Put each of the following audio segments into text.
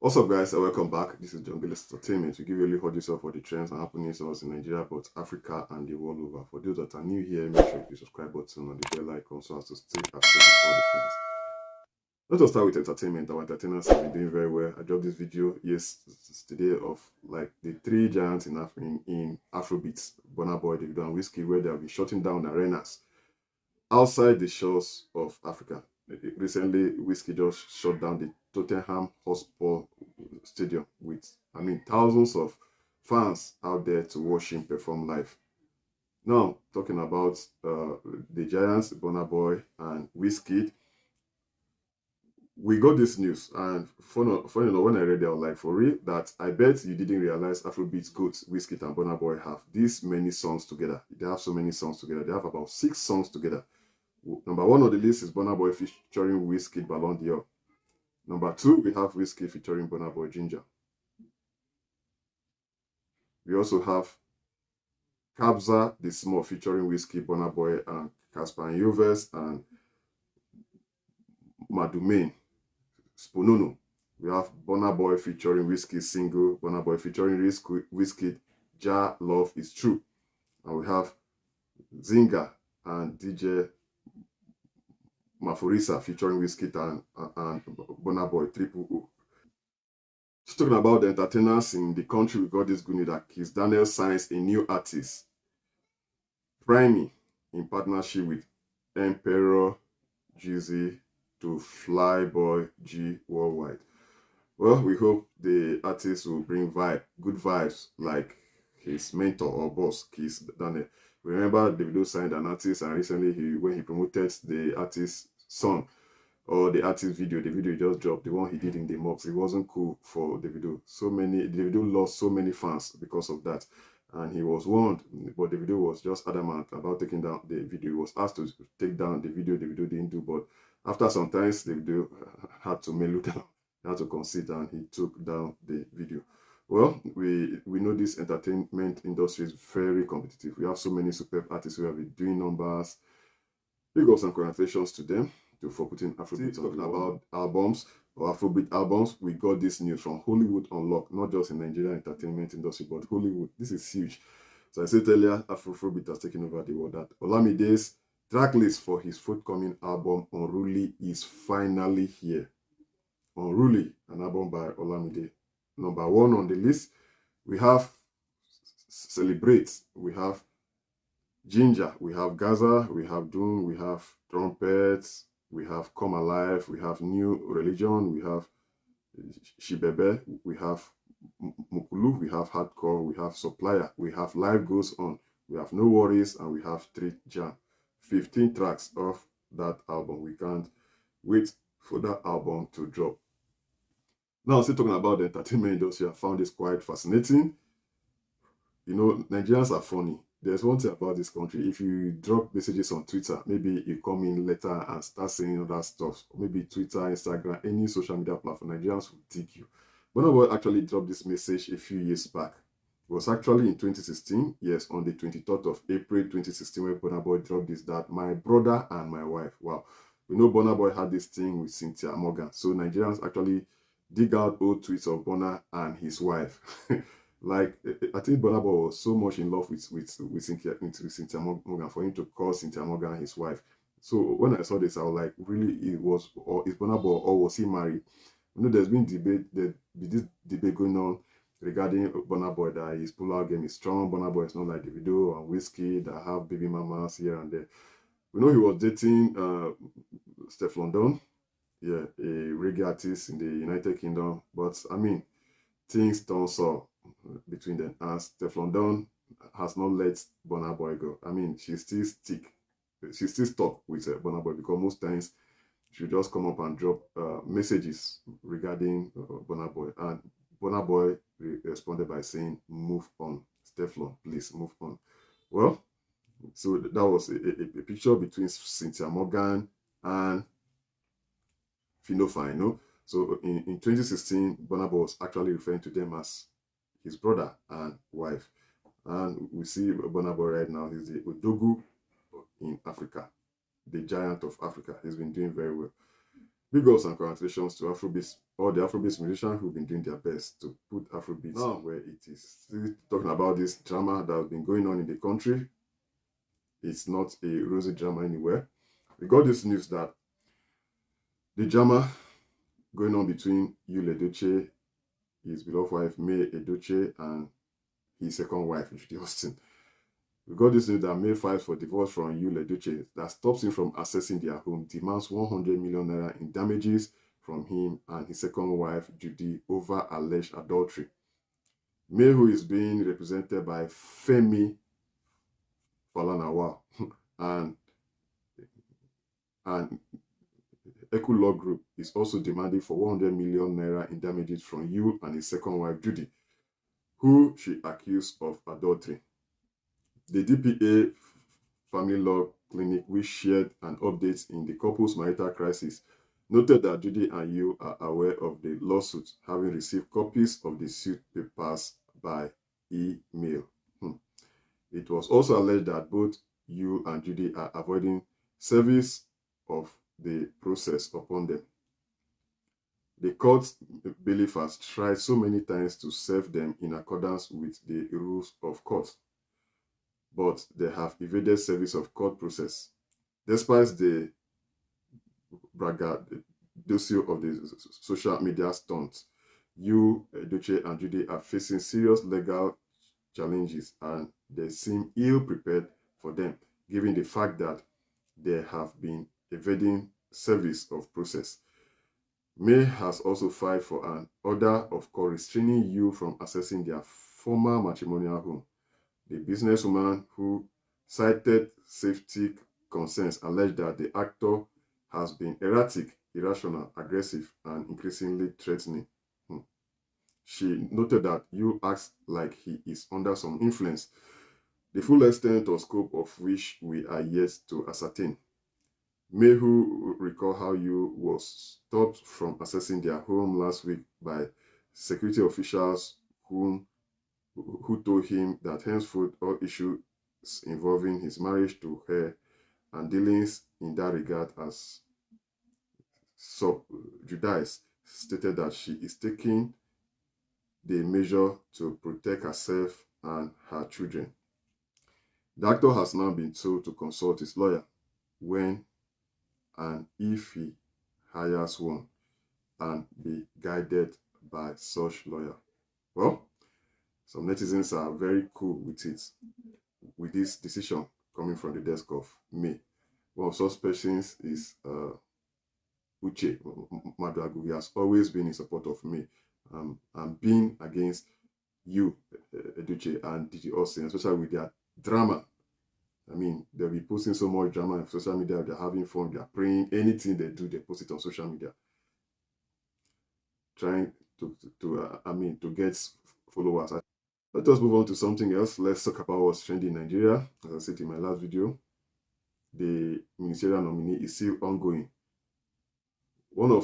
What's up, guys, and welcome back. This is John Gillis Entertainment. We give you a little yourself for the trends and happenings not in Nigeria, but Africa and the world over. For those that are new here, make sure you hit the subscribe button and the bell icon so as to stay updated with all the trends. Let us start with entertainment. Our entertainers have been doing very well. I dropped this video yesterday of like the three giants in Afrobeats, Burnaboy, Davido, and Whiskey, where they have been shutting down arenas outside the shores of Africa. Recently, Whiskey just shut down the Tottenham Hotspur Stadium with, thousands of fans out there to watch him perform live. Now, talking about the Giants, Burna Boy and Whiskey, we got this news, and funny enough, when I read it, I was like, for real, that I bet you didn't realize Afrobeats goats, Whiskey and Burna Boy have this many songs together. They have so many songs together. They have about 6 songs together. Number 1 on the list is Burna Boy featuring Whiskey Ballon d'Or. Number 2, we have Whiskey featuring Burna Boy Ginger. We also have Kabza the Small featuring Whiskey, Burna Boy, and Casper and Yovers, and Madumain, Sponono. We have Burna Boy featuring Whiskey single, Burna Boy featuring Whiskey, Ja Love Is True. And we have Zinga and DJ Maforisa featuring Whiskey and Burna Boy, Triple O. Just talking about the entertainers in the country, we got this good news that Kiss Daniel signs a new artist, Primey, in partnership with Emperor Jeezy to Flyboy G Worldwide. Well, we hope the artist will bring good vibes like his mentor or boss, Kiss Daniel. Remember, Davido signed an artist, and recently when he promoted the artist's song or the artist video, the video he just dropped, the one he did in the mocks, it wasn't cool for Davido. Davido lost so many fans because of that. And he was warned, but Davido was just adamant about taking down the video. He was asked to take down the video, Davido didn't do, but after some time, Davido had to mellow down, he had to consider, and he took down the video. Well, we know this entertainment industry is very competitive. We have so many superb artists who have been doing numbers. Big ups and congratulations to them for putting Afrobeat on. Talking about albums or Afrobeat albums, we got this news from Hollywood Unlocked, not just in Nigerian entertainment industry, but Hollywood. This is huge. So I said earlier, Afrobeat has taken over the world. That Olamide's track list for his forthcoming album Unruly is finally here. Unruly, an album by Olamide. Number 1 on the list, we have Celebrate, we have Ginger, we have Gaza, we have Doom, we have Trumpets, we have Come Alive, we have New Religion, we have Shibebe, we have Mukulu, we have Hardcore, we have Supplier, we have Life Goes On, we have No Worries, and we have Street Jam. 15 tracks of that album. We can't wait for that album to drop. Now, still talking about the entertainment industry, I found this quite fascinating. You know, Nigerians are funny. There's one thing about this country. If you drop messages on Twitter, maybe you come in later and start saying other stuff. Maybe Twitter, Instagram, any social media platform, Nigerians will dig you. Burna Boy actually dropped this message a few years back. It was actually in 2016, yes, on the 23rd of April 2016, when Burna Boy dropped this, that my brother and my wife. Wow. We know Burna Boy had this thing with Cynthia Morgan. So Nigerians actually dig out old tweets of Burna and his wife. Like, I think Burna Boy was so much in love with Cynthia Morgan for him to call Cynthia Morgan his wife. So when I saw this, I was like, really, or is Burna Boy, or was he married? You know, there's been this debate going on regarding Burna Boy, that his pull-out game is strong. Burna Boy is not like Davido and Whiskey that have baby mamas here and there. We know he was dating Steph London, yeah, a reggae artist in the United Kingdom. But I mean, things don't sour between them, as Steph London has not let Burna Boy go. I mean, she's still stuck with Burna Boy, because most times she just come up and drop messages regarding Burna Boy, and Burna Boy responded by saying, "Move on, Steflon, please move on." Well, so that was a picture between Cynthia Morgan and Fino Fino. So in 2016, Burna Boy was actually referring to them as his brother and wife. And we see Burna Boy right now, he's the Odogu in Africa, the giant of Africa. He's been doing very well. Big ups and congratulations to Afrobeats, all the Afrobeats musicians who've been doing their best to put Afrobeats where it is. Still talking about this drama that has been going on in the country. It's not a rosy drama anywhere. We got this news that the drama going on between Yul Edochie, his beloved wife May Edochie, and his second wife, Judy Austin. We got this news that May files for divorce from Yul Edochie that stops him from accessing their home, demands 100 million naira in damages from him and his second wife, Judy, over alleged adultery. May, who is being represented by Femi Falanawa and Echo Law Group, is also demanding for 100 million naira in damages from Yul and his second wife, Judy, who she accused of adultery. The DPA Family Law Clinic, which shared an update in the couple's marital crisis, noted that Judy and Yul are aware of the lawsuit, having received copies of the suit papers by email. It was also alleged that both Yul and Judy are avoiding service of the process upon them. The court bailiff has tried so many times to serve them in accordance with the rules of court, but they have evaded service of court process. Despite the braggadocio of the social media stunts, Yul Edochie and Judy are facing serious legal challenges, and they seem ill-prepared for them, given the fact that they have been evading service of process. May has also filed for an order of court restraining Yul from accessing their former matrimonial home. The businesswoman, who cited safety concerns, alleged that the actor has been erratic, irrational, aggressive, and increasingly threatening. She noted that Yul acts like he is under some influence, the full extent or scope of which we are yet to ascertain. May, who recall how Yul was stopped from accessing their home last week by security officials who told him that henceforth all issues involving his marriage to her and dealings in that regard as subjudice, stated that she is taking the measure to protect herself and her children. The actor has now been told to consult his lawyer when and if he hires one, and be guided by such lawyer. Well, some netizens are very cool with it, with this decision coming from the desk of May. One of such persons is Uche Maduagu. He has always been in support of May and being against Yul Edochie and Judy Austin, especially with their drama. I mean, they'll be posting so much drama on social media. They're having fun. They're praying. Anything they do, they post it on social media, trying to get followers. Let us move on to something else. Let's talk about what's trending in Nigeria. As I said in my last video, the ministerial nominee is still ongoing. One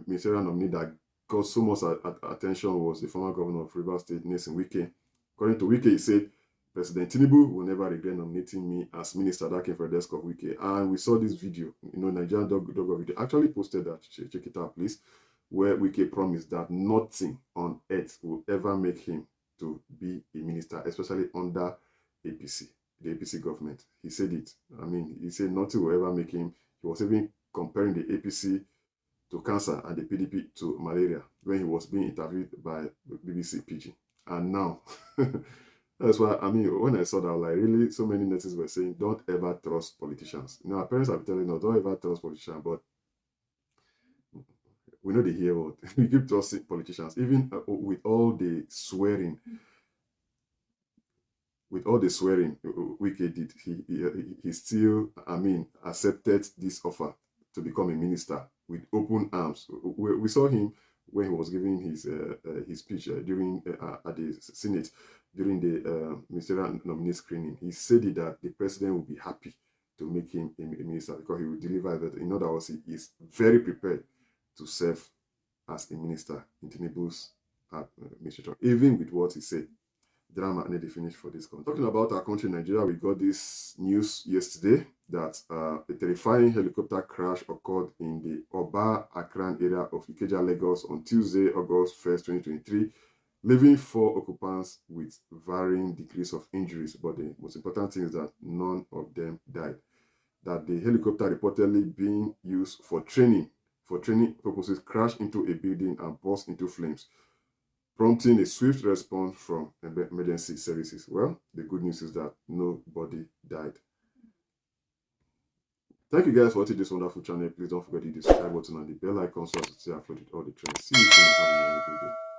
ministerial nominee that got so much attention was the former governor of Rivers State, Nelson Wike. According to Wike, he said, President Tinubu will never regret nominating me as minister. That came from the desk of Wike. And we saw this video, Nigerian Dog video actually posted that. Check it out, please, where Wike promised that nothing on earth will ever make him to be a minister, especially under APC, the APC government. He said it. I mean, he said nothing will ever make him. He was even comparing the APC to cancer and the PDP to malaria when he was being interviewed by BBC Pidgin. And now, that's why, I mean, when I saw that, like, really, so many netizens were saying, don't ever trust politicians. Our parents are telling us, don't ever trust politicians, but we know they hear what. We keep trusting politicians, even with all the swearing. With all the swearing Wike did, he still, accepted this offer to become a minister with open arms. We saw him when he was giving his speech during at the Senate during the ministerial nominee screening. He said that the president will be happy to make him a minister because he will deliver that. In other words, he is very prepared to serve as a minister in Tinubu's administration, even with what he said. Drama nearly finished for this country. Talking about our country, Nigeria, we got this news yesterday that a terrifying helicopter crash occurred in the Oba Akran area of Ikeja, Lagos on Tuesday, August 1st, 2023, leaving 4 occupants with varying degrees of injuries. But the most important thing is that none of them died. That the helicopter reportedly being used for training purposes crashed into a building and burst into flames, prompting a swift response from emergency services. Well, the good news is that nobody died. Thank you guys for watching this wonderful channel. Please don't forget to hit the subscribe button and the bell icon so as to stay uploaded all the trends. See you soon and have a very good day.